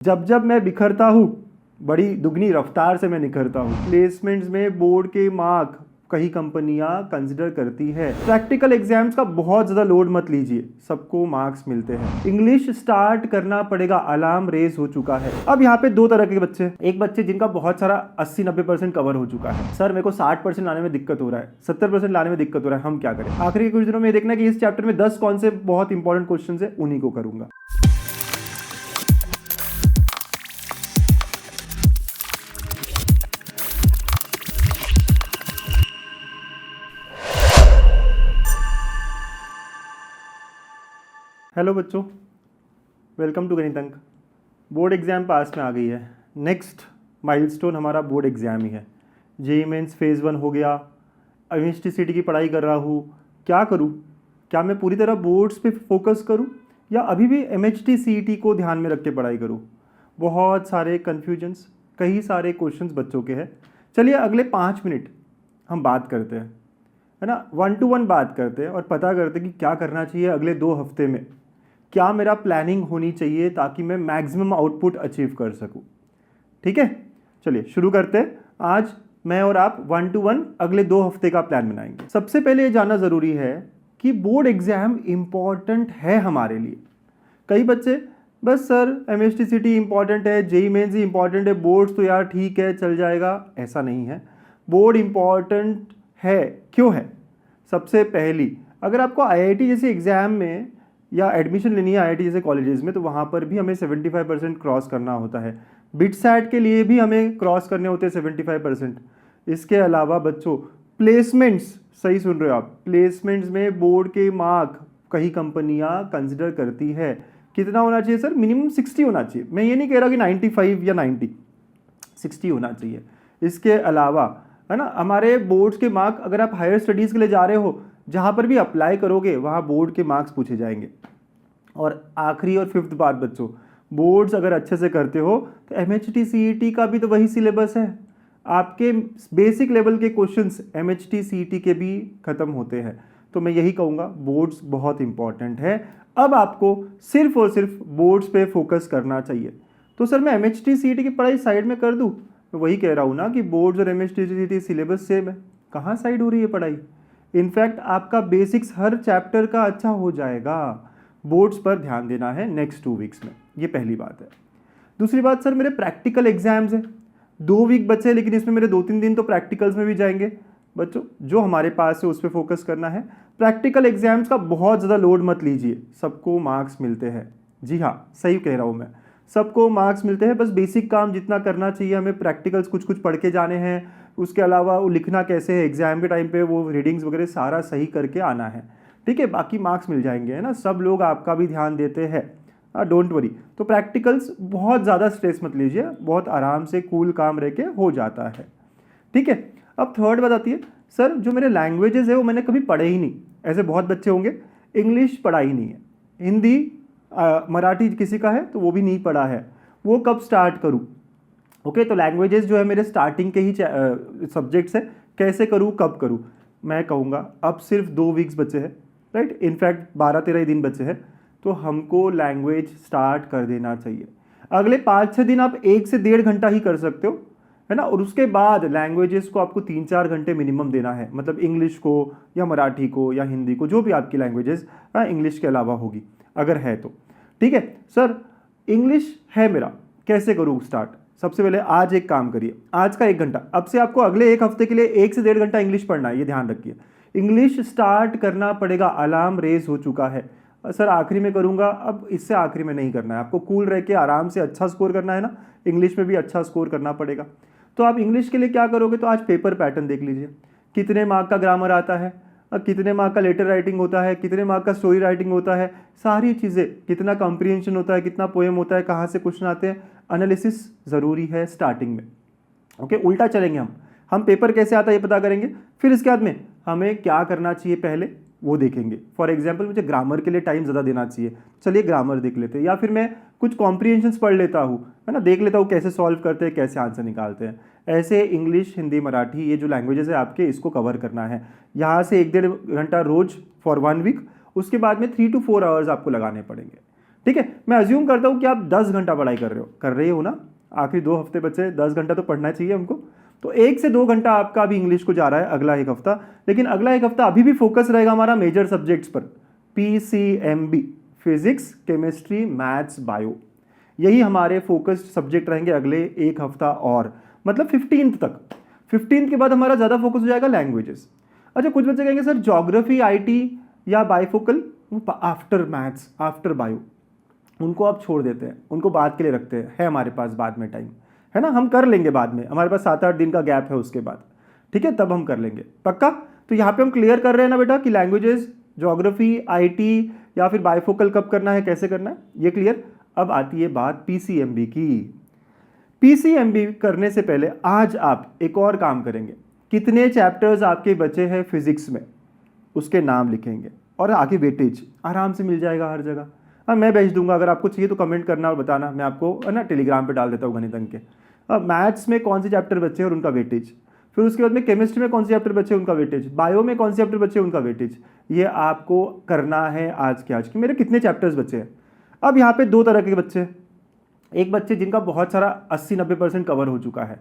जब जब मैं बिखरता हूँ बड़ी दुगनी रफ्तार से मैं निखरता हूँ। प्लेसमेंट्स में बोर्ड के मार्क कई कंपनियां कंसिडर करती है। प्रैक्टिकल एग्जाम्स का बहुत ज़्यादा लोड मत लीजिए, सबको मार्क्स मिलते हैं। इंग्लिश स्टार्ट करना पड़ेगा, अलार्म रेस हो चुका है। अब यहाँ पे दो तरह के बच्चे, एक बच्चे जिनका बहुत सारा 80-90% कवर हो चुका है। सर मेरे को 60% लाने में दिक्कत हो रहा है, 70% लाने में दिक्कत हो रहा है, हम क्या करें। आखिरी के कुछ दिनों में देखना कि इस चैप्टर में 10 कौन से बहुत इंपॉर्टेंट क्वेश्चन है, उन्हीं को करूंगा। हेलो बच्चों, वेलकम टू गणित अंक। बोर्ड एग्ज़ाम पास में आ गई है। नेक्स्ट माइलस्टोन हमारा बोर्ड एग्ज़ाम ही है। जेईई मेंस फेज़ 1 हो गया। एमएचटीसीटी की पढ़ाई कर रहा हूँ, क्या करूँ? क्या मैं पूरी तरह बोर्ड्स पे फोकस करूँ या अभी भी एमएचटीसीटी को ध्यान में रख के पढ़ाई करूँ? बहुत सारे कन्फ्यूजन्स, कई सारे क्वेश्चंस बच्चों के हैं। चलिए अगले 5 मिनट हम बात करते हैं, है ना, 1 to 1 बात करते हैं और पता करते हैं कि क्या करना चाहिए अगले 2 हफ्ते में, क्या मेरा प्लानिंग होनी चाहिए ताकि मैं मैक्सिमम आउटपुट अचीव कर सकूं। ठीक है, चलिए शुरू करते हैं। आज मैं और आप 1 to 1 अगले 2 हफ्ते का प्लान बनाएंगे। सबसे पहले ये जानना ज़रूरी है कि बोर्ड एग्ज़ाम इम्पॉर्टेंट है हमारे लिए। कई बच्चे बस सर एमएचटीसीटी इम्पॉर्टेंट है, जेईई मेंस ही इम्पॉर्टेंट है, बोर्ड्स तो यार ठीक है चल जाएगा, ऐसा नहीं है। बोर्ड इम्पॉर्टेंट है, क्यों है? सबसे पहली, अगर आपको आईआईटी जैसे एग्ज़ाम में या एडमिशन लेनी है आईआईटी जैसे कॉलेजेस में, तो वहाँ पर भी हमें 75% क्रॉस करना होता है। बिटसैट के लिए भी हमें क्रॉस करने होते हैं 75%। इसके अलावा बच्चों प्लेसमेंट्स, सही सुन रहे हो आप, प्लेसमेंट्स में बोर्ड के मार्क कई कंपनियाँ कंसिडर करती है। कितना होना चाहिए सर? मिनिमम 60 होना चाहिए। मैं ये नहीं कह रहा कि 95 या 90, 60 होना चाहिए। इसके अलावा है ना, हमारे बोर्ड्स के मार्क, अगर आप हायर स्टडीज़ के लिए जा रहे हो, जहाँ पर भी अप्लाई करोगे वहाँ बोर्ड के मार्क्स पूछे जाएंगे। और आखिरी और 5th बात बच्चों, बोर्ड्स अगर अच्छे से करते हो तो एमएचटीसीईटी का भी तो वही सिलेबस है। आपके बेसिक लेवल के क्वेश्चंस एमएचटीसीईटी के भी ख़त्म होते हैं। तो मैं यही कहूँगा, बोर्ड्स बहुत इंपॉर्टेंट है। अब आपको सिर्फ और सिर्फ बोर्ड्स पे फोकस करना चाहिए। तो सर मैं एमएचटीसीईटी की पढ़ाई साइड में कर दूँ? मैं वही कह रहा हूँ ना कि बोर्ड्स और एमएचटीसीईटी सिलेबस सेम है, कहाँ साइड हो रही है पढ़ाई। इनफैक्ट आपका बेसिक्स हर चैप्टर का अच्छा हो जाएगा। बोर्ड्स पर ध्यान देना है नेक्स्ट 2 वीक्स में, ये पहली बात है। दूसरी बात, सर मेरे प्रैक्टिकल एग्जाम्स हैं, 2 वीक बचे हैं, लेकिन इसमें मेरे 2-3 दिन तो प्रैक्टिकल्स में भी जाएंगे। बच्चों जो हमारे पास है उस पर फोकस करना है। प्रैक्टिकल एग्जाम्स का बहुत ज़्यादा लोड मत लीजिए, सबको मार्क्स मिलते हैं। जी हाँ, सही कह रहा हूँ मैं, सबको मार्क्स मिलते हैं। बस बेसिक काम जितना करना चाहिए हमें, प्रैक्टिकल्स कुछ कुछ पढ़ के जाने हैं, उसके अलावा वो लिखना कैसे है एग्जाम के टाइम पे, वो रीडिंग्स वगैरह सारा सही करके आना है। ठीक है, बाकी मार्क्स मिल जाएंगे, है ना। सब लोग आपका भी ध्यान देते हैं, डोंट वरी। तो प्रैक्टिकल्स बहुत ज़्यादा स्ट्रेस मत लीजिए, बहुत आराम से कूल काम रह के हो जाता है। ठीक है, अब थर्ड बात आती है, सर जो मेरे लैंग्वेजेस है वो मैंने कभी पढ़े ही नहीं। ऐसे बहुत बच्चे होंगे, इंग्लिश पढ़ा ही नहीं है, हिंदी मराठी किसी का है तो वो भी नहीं पढ़ा है, वो कब स्टार्ट करूँ? ओके, तो लैंग्वेजेस जो है मेरे स्टार्टिंग के ही सब्जेक्ट्स है, कैसे करूँ, कब करूँ? मैं कहूँगा अब सिर्फ 2 वीक्स बचे हैं, राइट, इनफैक्ट 12-13 ही दिन बचे हैं, तो हमको लैंग्वेज स्टार्ट कर देना चाहिए। अगले 5-6 दिन आप 1 से 1.5 घंटा ही कर सकते हो, है ना। और उसके बाद लैंग्वेजेस को आपको 3-4 घंटे मिनिमम देना है, मतलब इंग्लिश को या मराठी को या हिंदी को, जो भी आपकी लैंग्वेजेस इंग्लिश के अलावा होगी अगर है तो। ठीक है सर, इंग्लिश है मेरा, कैसे करूँ स्टार्ट? सबसे पहले आज एक काम करिए, आज का 1 घंटा, अब से आपको अगले 1 हफ्ते के लिए 1 से 1.5 घंटा इंग्लिश पढ़ना है, ये ध्यान रखिए। इंग्लिश स्टार्ट करना पड़ेगा, अलार्म रेस हो चुका है। सर आखिरी में करूंगा, अब इससे आखिरी में नहीं करना है, आपको कूल रह के आराम से अच्छा स्कोर करना है ना, इंग्लिश में भी अच्छा स्कोर करना पड़ेगा। तो आप इंग्लिश के लिए क्या करोगे, तो आज पेपर पैटर्न देख लीजिए, कितने मार्क का ग्रामर आता है, कितने मार्क का लेटर राइटिंग होता है, कितने मार्क का स्टोरी राइटिंग होता है, सारी चीज़ें, कितना कॉम्प्रिहेंशन होता है, कितना पोएम होता है, कहाँ से क्वेश्चन आते हैं, एनालिसिस ज़रूरी है स्टार्टिंग में। ओके, उल्टा चलेंगे हम पेपर कैसे आता है ये पता करेंगे, फिर इसके बाद में हमें क्या करना चाहिए पहले वो देखेंगे। फॉर एग्जाम्पल मुझे ग्रामर के लिए टाइम ज़्यादा देना चाहिए, चलिए ग्रामर देख लेते हैं, या फिर मैं कुछ कॉम्प्रिहेंशंस पढ़ लेता हूँ, है ना, देख लेता हूँ कैसे सॉल्व करते हैं, कैसे आंसर निकालते हैं। ऐसे इंग्लिश, हिंदी, मराठी, ये जो लैंग्वेजेस है आपके, इसको कवर करना है। यहाँ से 1-1.5 घंटा रोज फॉर 1 वीक, उसके बाद में 3 to 4 आवर्स आपको लगाने पड़ेंगे। ठीक है, मैं अज्यूम करता हूँ कि आप 10 घंटा पढ़ाई कर रहे हो ना, आखिरी 2 हफ्ते बचे, 10 घंटा तो पढ़ना चाहिए हमको, तो 1 से 2 घंटा आपका अभी इंग्लिश को जा रहा है अगला एक हफ्ता। लेकिन अगला एक हफ्ता अभी भी फोकस रहेगा हमारा मेजर सब्जेक्ट्स पर, PCMB, physics, chemistry, maths, bio, यही हमारे फोकस्ड सब्जेक्ट रहेंगे अगले एक हफ्ता और, मतलब 15th तक। 15th के बाद हमारा ज़्यादा फोकस हो जाएगा लैंग्वेजेस। अच्छा, कुछ बच्चे कहेंगे सर ज्योग्राफी, IT या bifocal, after maths, after bio, उनको आप छोड़ देते हैं, उनको बाद के लिए रखते हैं, है हमारे पास बाद में टाइम, है ना, हम कर लेंगे बाद में, हमारे पास 7-8 दिन का गैप है उसके बाद, ठीक है, तब हम कर लेंगे पक्का। तो यहाँ पे हम क्लियर कर रहे हैं ना बेटा कि लैंग्वेजेस, ज्योग्राफी, IT या फिर बाइफोकल कब करना है, कैसे करना है, ये क्लियर। अब आती है बात PCMB की। PCMB करने से पहले आज आप एक और काम करेंगे, कितने चैप्टर्स आपके बचे हैं फिजिक्स में, उसके नाम लिखेंगे और आगे वेटेज आराम से मिल जाएगा हर जगह। हाँ, मैं भेज दूंगा, अगर आपको चाहिए तो कमेंट करना और बताना, मैं आपको है ना टेलीग्राम पे डाल देता हूँ गणित अंक के। अब मैथ्स में कौन से चैप्टर बचे और उनका वेटेज, फिर उसके बाद में केमिस्ट्री में कौन से चैप्टर बचे उनका वेटेज, बायो में कौन से चैप्टर बचे उनका वेटेज, ये आपको करना है आज के आज कि मेरे कितने चैप्टर्स बचे हैं। अब यहाँ पे 2 तरह के बच्चे, एक बच्चे जिनका बहुत सारा 80-90% कवर हो चुका है,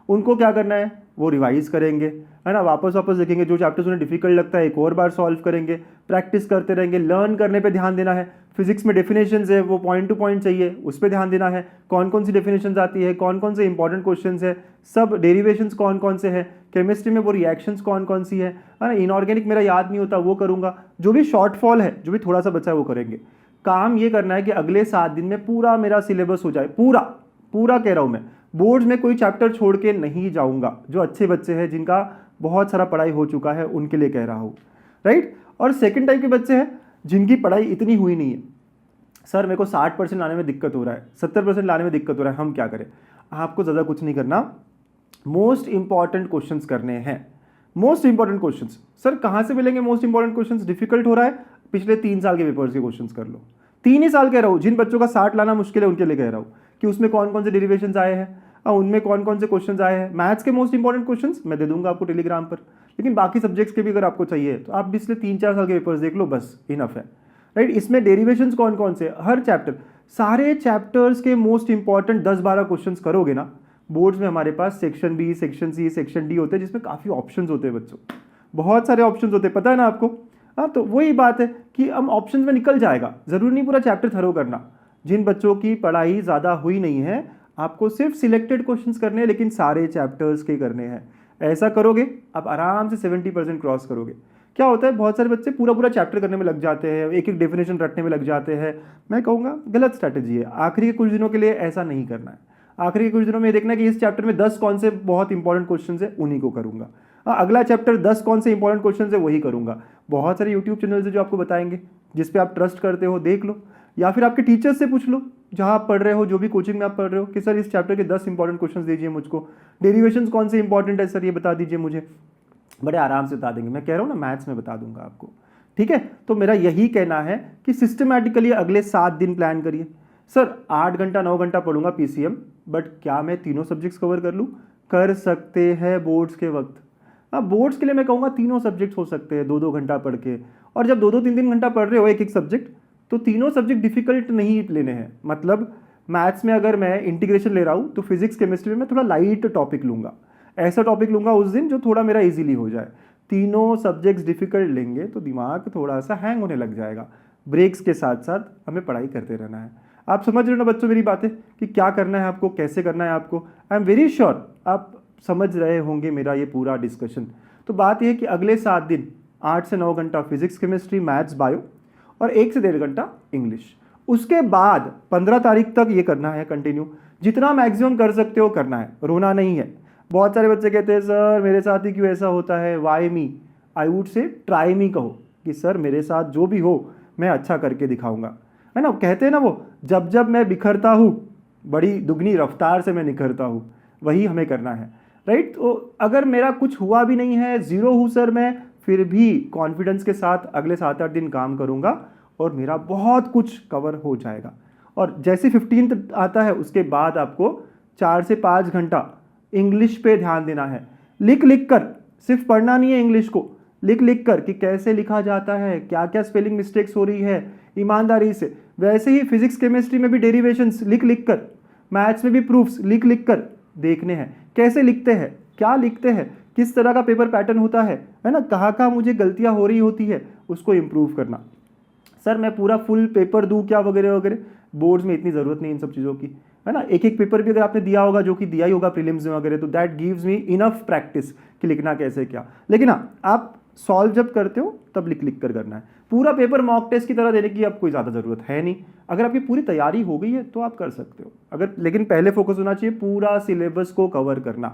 उनको क्या करना है, वो रिवाइज करेंगे, है ना, वापस देखेंगे, जो चैप्टर्स उन्हें डिफिकल्ट लगता है एक और बार सॉल्व करेंगे, प्रैक्टिस करते रहेंगे, लर्न करने पे ध्यान देना है। फिजिक्स में डेफिनेशंस है, वो पॉइंट टू पॉइंट चाहिए, उस पर ध्यान देना है, कौन कौन सी डेफिनेशंस आती है, कौन कौन से इंपॉर्टेंट क्वेश्चंस है, सब डेरिवेशंस कौन कौन से हैं, केमिस्ट्री में वो रिएक्शंस कौन कौन सी है ना, इनऑर्गेनिक मेरा याद नहीं होता वो करूँगा, जो भी शॉर्टफॉल है, जो भी थोड़ा सा बचा है वो करेंगे। काम ये करना है कि अगले 7 दिन में पूरा मेरा सिलेबस हो जाए, पूरा कह रहा हूँ मैं, बोर्ड्स में कोई चैप्टर छोड़ के नहीं जाऊंगा, जो अच्छे बच्चे हैं जिनका बहुत सारा पढ़ाई हो चुका है उनके लिए कह रहा हूँ, राइट। और सेकंड टाइप के बच्चे हैं जिनकी पढ़ाई इतनी हुई नहीं है, सर मेरे को 60% लाने में दिक्कत हो रहा है, 70% लाने में दिक्कत हो रहा है, हम क्या करें। आपको ज़्यादा कुछ नहीं करना, मोस्ट इंपॉर्टेंट क्वेश्चंस करने हैं, मोस्ट इंपॉर्टेंट क्वेश्चंस। सर कहाँ से मिलेंगे मोस्ट इंपॉर्टेंट क्वेश्चंस, डिफिकल्ट हो रहा है, पिछले 3 साल के पेपर्स के क्वेश्चंस कर लो, 3 ही साल कह रहा हूँ, जिन बच्चों का 60 लाना मुश्किल है उनके लिए कह रहा हूँ कि उसमें कौन कौन से डेरिवेशंस आए हैं, उनमें कौन कौन से क्वेश्चंस आए हैं। मैथ्स के मोस्ट इंपॉर्टेंट क्वेश्चंस मैं दे दूंगा आपको टेलीग्राम पर, लेकिन बाकी सब्जेक्ट्स के भी अगर आपको चाहिए तो आप पिछले 3-4 साल के पेपर्स देख लो, बस इनफ है, राइट। इसमें डेरिवेशंस कौन कौन से, हर चैप्टर, सारे चैप्टर्स के मोस्ट इंपॉर्टेंट 10-12 क्वेश्चंस करोगे ना, बोर्ड्स में हमारे पास section B, section C, section D होते हैं, जिसमें काफ़ी ऑप्शंस होते हैं बच्चों, बहुत सारे ऑप्शंस होते हैं, पता है ना आपको। हाँ, तो वही बात है कि हम ऑप्शन में निकल जाएगा, ज़रूरी नहीं पूरा चैप्टर थरो करना। जिन बच्चों की पढ़ाई ज़्यादा हुई नहीं है, आपको सिर्फ सिलेक्टेड क्वेश्चंस करने हैं, लेकिन सारे चैप्टर्स के करने हैं। ऐसा करोगे आप आराम से 70% क्रॉस करोगे। क्या होता है, बहुत सारे बच्चे पूरा चैप्टर करने में लग जाते हैं, एक एक डेफिनेशन रटने में लग जाते हैं, मैं कहूँगा गलत स्ट्रैटेजी है। आखिरी के कुछ दिनों के लिए ऐसा नहीं करना है, आखिरी के कुछ दिनों में देखना है कि इस चैप्टर में 10 कौन से बहुत इंपॉर्टेंट क्वेश्चन है, उन्हीं को करूँगा। अगला चैप्टर 10 कौन से इंपॉर्टेंट क्वेश्चन है वही करूँगा। बहुत सारे यूट्यूब चैनल्स है जो आपको बताएंगे, जिस पे आप ट्रस्ट करते हो, देख लो, या फिर आपके टीचर्स से पूछ लो जहाँ आप पढ़ रहे हो, जो भी कोचिंग में आप पढ़ रहे हो, कि सर इस चैप्टर के 10 इंपॉर्टेंट क्वेश्चन दीजिए मुझको, डेरिवेशंस कौन से इंपॉर्टेंट है सर ये बता दीजिए मुझे, बड़े आराम से बता देंगे। मैं कह रहा हूँ ना, मैथ्स में बता दूंगा आपको, ठीक है। तो मेरा यही कहना है कि सिस्टमैटिकली अगले 7 दिन प्लान करिए। सर 8 घंटा 9 घंटा पढ़ूंगा PCM, बट क्या मैं तीनों सब्जेक्ट्स कवर कर लूँ, कर सकते हैं बोर्ड्स के वक्त। हाँ, बोर्ड्स के लिए मैं कहूँगा तीनों सब्जेक्ट्स हो सकते हैं 2-2 घंटा पढ़ के, और जब 2-2 3-3 घंटा पढ़ रहे हो एक एक सब्जेक्ट, तो तीनों सब्जेक्ट डिफिकल्ट नहीं लेने हैं। मतलब मैथ्स में अगर मैं इंटीग्रेशन ले रहा हूँ तो फिजिक्स केमिस्ट्री में मैं थोड़ा लाइट टॉपिक लूँगा, ऐसा टॉपिक लूँगा उस दिन जो थोड़ा मेरा इजीली हो जाए। तीनों सब्जेक्ट्स डिफिकल्ट लेंगे तो दिमाग थोड़ा सा हैंग होने लग जाएगा। ब्रेक्स के साथ साथ हमें पढ़ाई करते रहना है। आप समझ रहे हो ना बच्चों मेरी बातें, कि क्या करना है आपको, कैसे करना है आपको। आई एम वेरी श्योर आप समझ रहे होंगे मेरा ये पूरा डिस्कशन। तो बात यह है कि अगले 7 दिन 8 से 9 घंटा फिजिक्स केमिस्ट्री मैथ्स बायो, और 1 से 1.5 घंटा इंग्लिश। उसके बाद 15 तारीख तक ये करना है कंटिन्यू, जितना मैक्सिमम कर सकते हो करना है, रोना नहीं है। बहुत सारे बच्चे कहते हैं सर मेरे साथ ही क्यों ऐसा होता है, why me, I would say try me कहो, कि सर मेरे साथ जो भी हो मैं अच्छा करके दिखाऊंगा, है ना। कहते हैं ना वो, जब जब मैं बिखरता हूँ बड़ी दुगनी रफ्तार से मैं निखरता हूँ, वही हमें करना है, राइट। तो अगर मेरा कुछ हुआ भी नहीं है, ज़ीरो हूँ सर मैं, फिर भी कॉन्फिडेंस के साथ अगले 7-8 दिन काम करूँगा और मेरा बहुत कुछ कवर हो जाएगा। और जैसे 15 आता है उसके बाद आपको 4 से 5 घंटा इंग्लिश पे ध्यान देना है। लिख लिख कर, सिर्फ पढ़ना नहीं है इंग्लिश को, लिख लिख कर कि कैसे लिखा जाता है, क्या क्या स्पेलिंग मिस्टेक्स हो रही है, ईमानदारी से वैसे ही फिजिक्स केमिस्ट्री में भी डेरिवेशंस लिख लिख कर, मैथ्स में भी प्रूफ्स लिख लिख कर देखने हैं, कैसे लिखते हैं, क्या लिखते हैं, किस तरह का पेपर पैटर्न होता है ना, कहाँ कहाँ मुझे गलतियाँ हो रही होती है, उसको इम्प्रूव करना। सर मैं पूरा फुल पेपर दूँ क्या वगैरह वगैरह, बोर्ड्स में इतनी ज़रूरत नहीं इन सब चीज़ों की, है ना। एक एक पेपर भी अगर आपने दिया होगा, जो कि दिया ही होगा प्रीलिम्स में वगैरह, तो that gives me enough practice कि लिखना कैसे क्या। लेकिन हाँ, आप सॉल्व जब करते हो तब लिख लिख कर करना है। पूरा पेपर मॉक टेस्ट की तरह देने की अब कोई ज़्यादा ज़रूरत है नहीं। अगर आपकी पूरी तैयारी हो गई है तो आप कर सकते हो, अगर, लेकिन पहले फोकस होना चाहिए पूरा सिलेबस को कवर करना,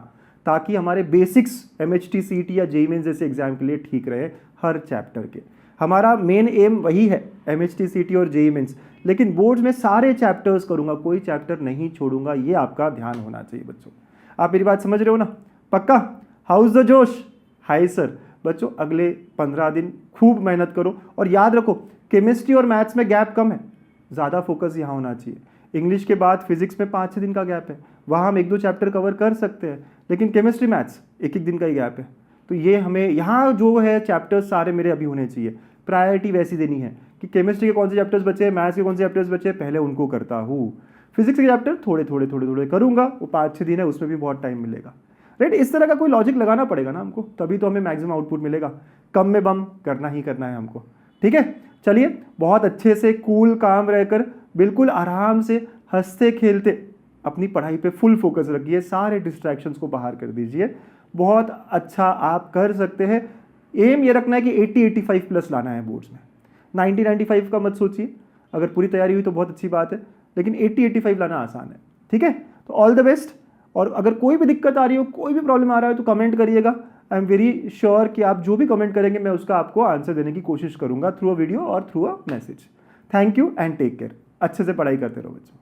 ताकि हमारे बेसिक्स MHT CET या JEE मेंस जैसे एग्जाम के लिए ठीक रहे हर चैप्टर के। हमारा मेन एम वही है, MHT CET और JEE मेंस, लेकिन बोर्ड्स में सारे चैप्टर्स करूंगा, कोई चैप्टर नहीं छोड़ूंगा, ये आपका ध्यान होना चाहिए बच्चों। आप मेरी बात समझ रहे हो ना, पक्का? हाउस द जोश? Hi sir. बच्चों अगले 15 दिन खूब मेहनत करो, और याद रखो केमिस्ट्री और मैथ्स में गैप कम है, ज़्यादा फोकस यहाँ होना चाहिए। इंग्लिश के बाद फिजिक्स में 5-6 दिन का गैप है, वहाँ हम 1-2 चैप्टर कवर कर सकते हैं, लेकिन केमिस्ट्री मैथ्स 1-1 दिन का ही गैप है। तो ये हमें यहाँ जो है चैप्टर्स सारे मेरे अभी होने चाहिए, प्रायोरिटी वैसी देनी है कि केमिस्ट्री के कौन से चैप्टर्स बचे हैं, मैथ्स के कौन से चैप्टर्स बचे हैं, पहले उनको करता हूँ। फिजिक्स के चैप्टर थोड़े थोड़े करूँगा, वो 5-6 दिन है, उसमें भी बहुत टाइम मिलेगा, राइट। इस तरह का कोई लॉजिक लगाना पड़ेगा ना हमको, तभी तो हमें मैक्सिमम आउटपुट मिलेगा। कम में बम करना ही करना है हमको, ठीक है। चलिए, बहुत अच्छे से कूल काम रहकर बिल्कुल आराम से हंसते खेलते अपनी पढ़ाई पे फुल फोकस रखिए, सारे डिस्ट्रैक्शंस को बाहर कर दीजिए, बहुत अच्छा आप कर सकते हैं। एम ये रखना है कि 80-85 प्लस लाना है बोर्ड्स में, 90-95 का मत सोचिए, अगर पूरी तैयारी हुई तो बहुत अच्छी बात है, लेकिन 80-85 लाना आसान है, ठीक है। तो ऑल द बेस्ट, और अगर कोई भी दिक्कत आ रही हो, कोई भी प्रॉब्लम आ रहा है तो कमेंट करिएगा। आई एम वेरी श्योर कि आप जो भी कमेंट करेंगे मैं उसका आपको आंसर देने की कोशिश करूंगा, थ्रू अ वीडियो और through a message. Thank you and take care. अच्छे से पढ़ाई करते रहो बच्चों।